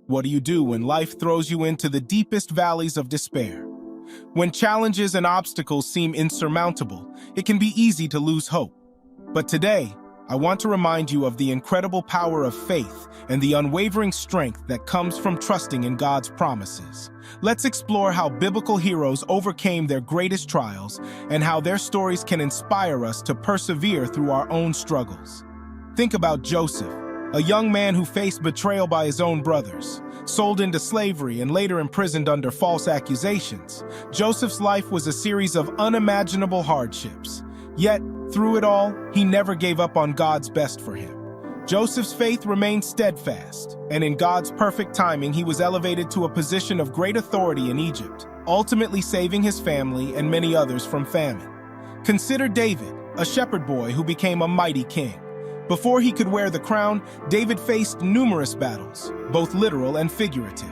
What do you do when life throws you into the deepest valleys of despair? When challenges and obstacles seem insurmountable, it can be easy to lose hope. But today, I want to remind you of the incredible power of faith and the unwavering strength that comes from trusting in God's promises. Let's explore how biblical heroes overcame their greatest trials and how their stories can inspire us to persevere through our own struggles. Think about Joseph, a young man who faced betrayal by his own brothers, sold into slavery and later imprisoned under false accusations. Joseph's life was a series of unimaginable hardships. Yet, through it all, he never gave up on God's best for him. Joseph's faith remained steadfast, and in God's perfect timing, he was elevated to a position of great authority in Egypt, ultimately saving his family and many others from famine. Consider David, a shepherd boy who became a mighty king. Before he could wear the crown, David faced numerous battles, both literal and figurative.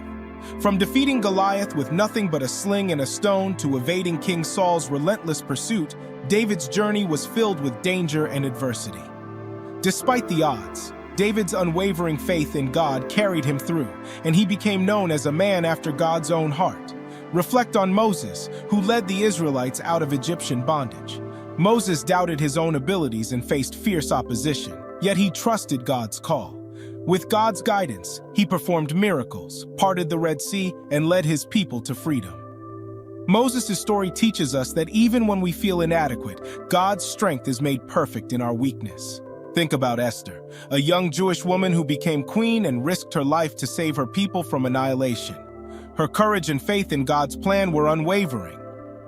From defeating Goliath with nothing but a sling and a stone to evading King Saul's relentless pursuit, David's journey was filled with danger and adversity. Despite the odds, David's unwavering faith in God carried him through, and he became known as a man after God's own heart. Reflect on Moses, who led the Israelites out of Egyptian bondage. Moses doubted his own abilities and faced fierce opposition, yet he trusted God's call. With God's guidance, he performed miracles, parted the Red Sea, and led his people to freedom. Moses' story teaches us that even when we feel inadequate, God's strength is made perfect in our weakness. Think about Esther, a young Jewish woman who became queen and risked her life to save her people from annihilation. Her courage and faith in God's plan were unwavering.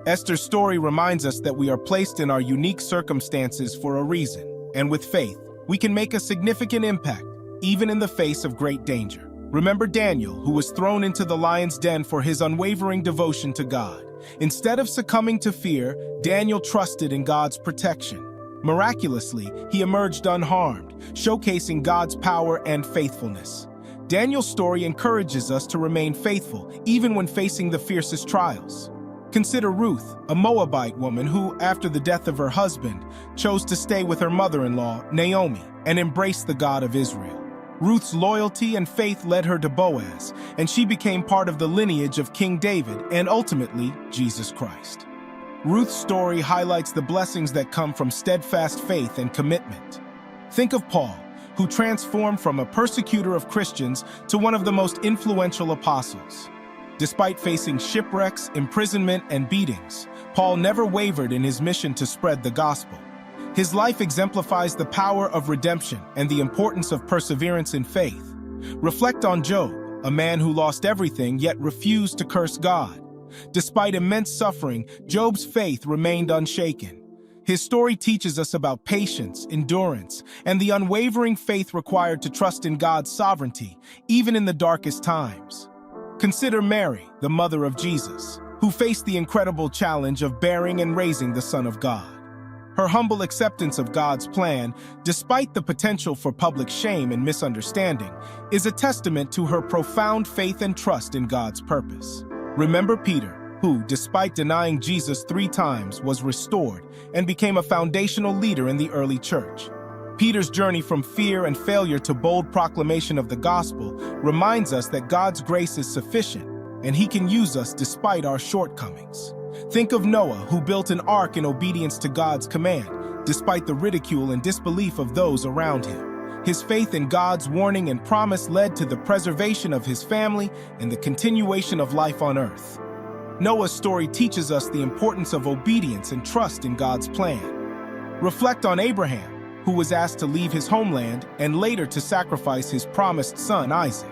Esther's story reminds us that we are placed in our unique circumstances for a reason, and with faith, we can make a significant impact, even in the face of great danger. Remember Daniel, who was thrown into the lion's den for his unwavering devotion to God. Instead of succumbing to fear, Daniel trusted in God's protection. Miraculously, he emerged unharmed, showcasing God's power and faithfulness. Daniel's story encourages us to remain faithful, even when facing the fiercest trials. Consider Ruth, a Moabite woman who, after the death of her husband, chose to stay with her mother-in-law, Naomi, and embrace the God of Israel. Ruth's loyalty and faith led her to Boaz, and she became part of the lineage of King David and ultimately Jesus Christ. Ruth's story highlights the blessings that come from steadfast faith and commitment. Think of Paul, who transformed from a persecutor of Christians to one of the most influential apostles. Despite facing shipwrecks, imprisonment, and beatings, Paul never wavered in his mission to spread the gospel. His life exemplifies the power of redemption and the importance of perseverance in faith. Reflect on Job, a man who lost everything yet refused to curse God. Despite immense suffering, Job's faith remained unshaken. His story teaches us about patience, endurance, and the unwavering faith required to trust in God's sovereignty, even in the darkest times. Consider Mary, the mother of Jesus, who faced the incredible challenge of bearing and raising the Son of God. Her humble acceptance of God's plan, despite the potential for public shame and misunderstanding, is a testament to her profound faith and trust in God's purpose. Remember Peter, who, despite denying Jesus 3 times, was restored and became a foundational leader in the early church. Peter's journey from fear and failure to bold proclamation of the gospel reminds us that God's grace is sufficient, and he can use us despite our shortcomings. Think of Noah, who built an ark in obedience to God's command, despite the ridicule and disbelief of those around him. His faith in God's warning and promise led to the preservation of his family and the continuation of life on earth. Noah's story teaches us the importance of obedience and trust in God's plan. Reflect on Abraham, who was asked to leave his homeland and later to sacrifice his promised son, Isaac.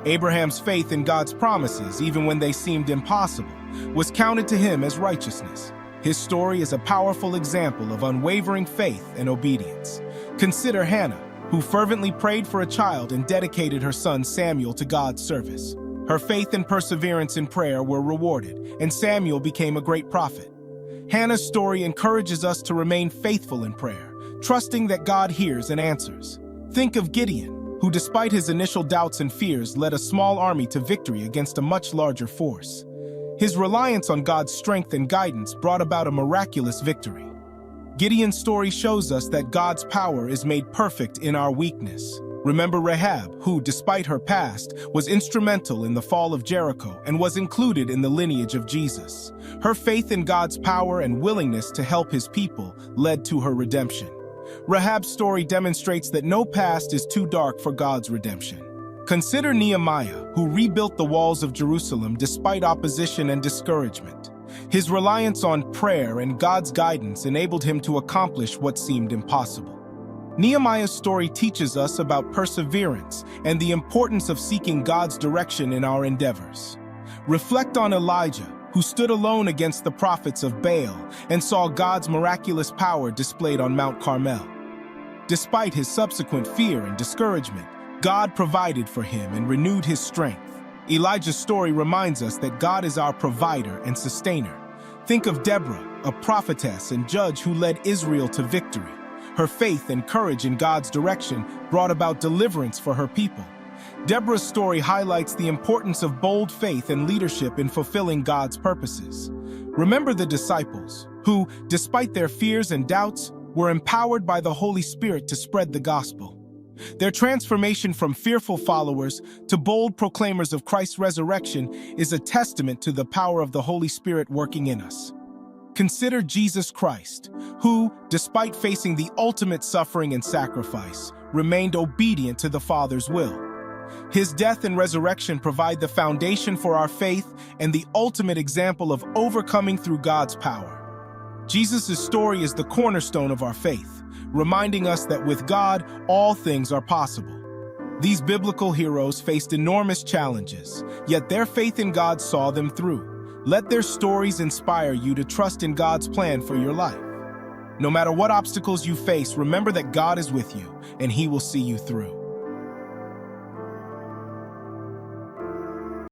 Abraham's faith in God's promises, even when they seemed impossible, was counted to him as righteousness. His story is a powerful example of unwavering faith and obedience. Consider Hannah, who fervently prayed for a child and dedicated her son Samuel to God's service. Her faith and perseverance in prayer were rewarded, and Samuel became a great prophet. Hannah's story encourages us to remain faithful in prayer, trusting that God hears and answers. Think of Gideon, who despite his initial doubts and fears led a small army to victory against a much larger force. His reliance on God's strength and guidance brought about a miraculous victory. Gideon's story shows us that God's power is made perfect in our weakness. Remember Rahab, who, despite her past, was instrumental in the fall of Jericho and was included in the lineage of Jesus. Her faith in God's power and willingness to help his people led to her redemption. Rahab's story demonstrates that no past is too dark for God's redemption. Consider Nehemiah, who rebuilt the walls of Jerusalem despite opposition and discouragement. His reliance on prayer and God's guidance enabled him to accomplish what seemed impossible. Nehemiah's story teaches us about perseverance and the importance of seeking God's direction in our endeavors. Reflect on Elijah, who stood alone against the prophets of Baal and saw God's miraculous power displayed on Mount Carmel. Despite his subsequent fear and discouragement, God provided for him and renewed his strength. Elijah's story reminds us that God is our provider and sustainer. Think of Deborah, a prophetess and judge who led Israel to victory. Her faith and courage in God's direction brought about deliverance for her people. Deborah's story highlights the importance of bold faith and leadership in fulfilling God's purposes. Remember the disciples, who, despite their fears and doubts, were empowered by the Holy Spirit to spread the gospel. Their transformation from fearful followers to bold proclaimers of Christ's resurrection is a testament to the power of the Holy Spirit working in us. Consider Jesus Christ, who, despite facing the ultimate suffering and sacrifice, remained obedient to the Father's will. His death and resurrection provide the foundation for our faith and the ultimate example of overcoming through God's power. Jesus' story is the cornerstone of our faith, reminding us that with God, all things are possible. These biblical heroes faced enormous challenges, yet their faith in God saw them through. Let their stories inspire you to trust in God's plan for your life. No matter what obstacles you face, remember that God is with you, and He will see you through.